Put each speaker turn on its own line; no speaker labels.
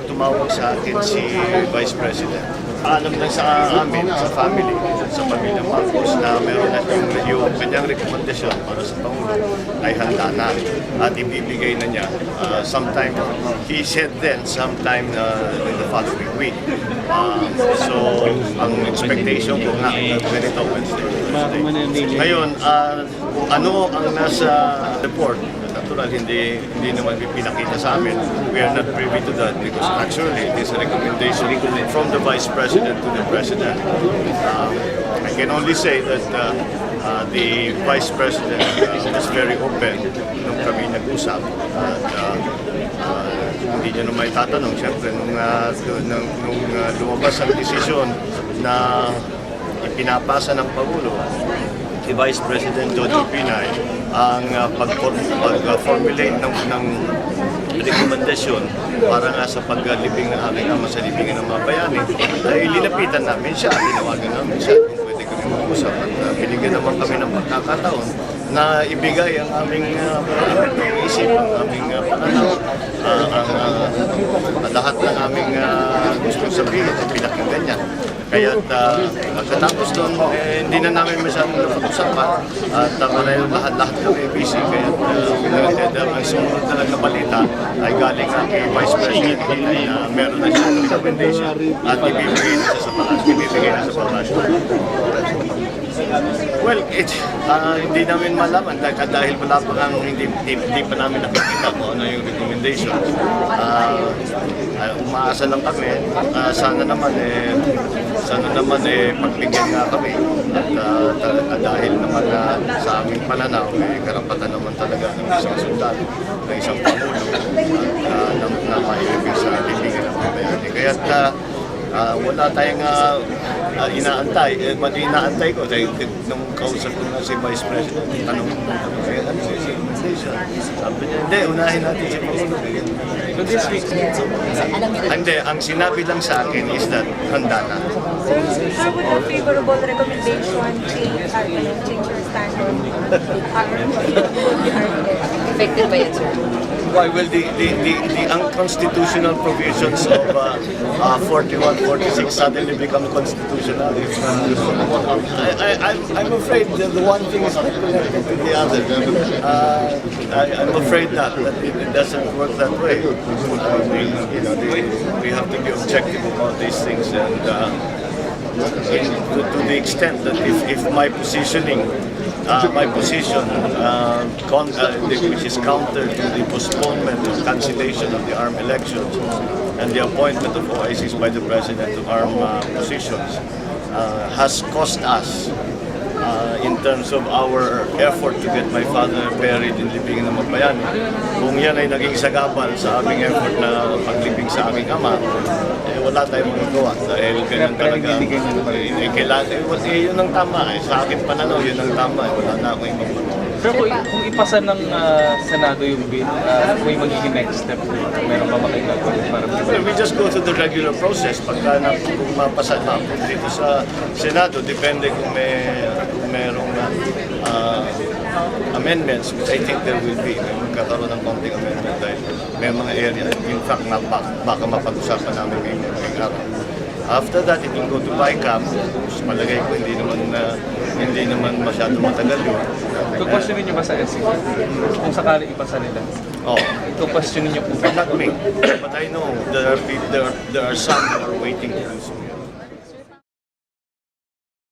tumawag sa akin si Vice President. Alam lang sa amin, sa family, sa pamilya Marcos na meron na yung kanyang rekomendasyon para sa Pangulo ay handa na at ibibigay na niya sometime, he said then, sometime in the following week. So, ang expectation ko nga ganito Wednesday. Ngayon, ano ang nasa report? Natural, hindi naman pinakita sa amin. We are not privy to that because actually it is a recommendation from the Vice President to the President. I can only say that the Vice President was very open nung kami nag-usap. At hindi niya naman itatanong. Siyempre, nung lumabas ang desisyon na ipinapasa ng Pangulo, si Vice President Jojo Pinay ang pag-formulate ng rekomendasyon para nga sa paglibing ng aking ama sa libingan ng mga bayani, ay linapitan namin siya, tinawagan namin siya kung pwede kami mag-usap at binigyan naman kami ng pagkakataon na ibigay ang aming isip, ang aming pananaw, lahat ng aming gusto sabihin, pinakinggan niya. Kaya katapos doon, hindi na namin masyadong napag-usapan at lahat kami busy. Kaya ang sumunod na balita ay galing ang Vice President na meron na siyang recommendation at ibibigay na siya sa palasyo. Well, hindi namin malaman dahil wala pa kang hindi pa namin nakikita kung ano yung recommendation. Umaasa lang kami. Sana naman pagbigyan nga kami at dahil naman sa aming pananaw karapatan naman talaga ng isang sundalo, ng isang pangulo na mailibig sa libingan ng mga bayani. Kaya wala tayong inaantay. Inaantay ko dahil nung kausap ko na si Vice President, tanong ko ano si recommendation. Sabi niya, hindi, unahin natin si Pangulo. So this week, hindi, ang sinabi lang sa akin is that handa na.
Sir, would a favorable recommendation change your stand on
Effective ba yan, sir?
Why? Well, the unconstitutional provisions of 41, 46 suddenly become constitutional. I'm afraid that the one thing is not connected to the other. I'm afraid that it doesn't work that way. We have to be objective about these things, and to the extent that if my positioning, which is counter to the postponement or cancellation of the armed elections and the appointment of OICs by the President to armed positions, has cost us in terms of our effort to get my father buried in libingan ng Magbayani. Kung yan ay naging sagabal sa aming effort na paglibing sa aming ama, wala tayong magagawa dahil ganyan talaga. Yun ang tama. Sa akin pananaw, yun ang tama. Wala na akong ibang magawa.
Pero kung ipasa ng Senado yung bill, may magiging next step, meron pa makikagawa para
we just go through the regular process. Pagka kung mapasa na dito sa Senado, depende kung merong amendments, which I think there will be. May magkakaroon ng konting amendment dahil may mga area, in fact, baka mapag-usapan namin ngayong araw. After that, it will go to BICAM. Malagay ko, hindi naman masyado matagal yun.
Questionin niyo ba sa SC? Kung sakali ipasa nila?
Oh.
Questionin niyo po.
Not me, but I know there are some who are waiting to do so.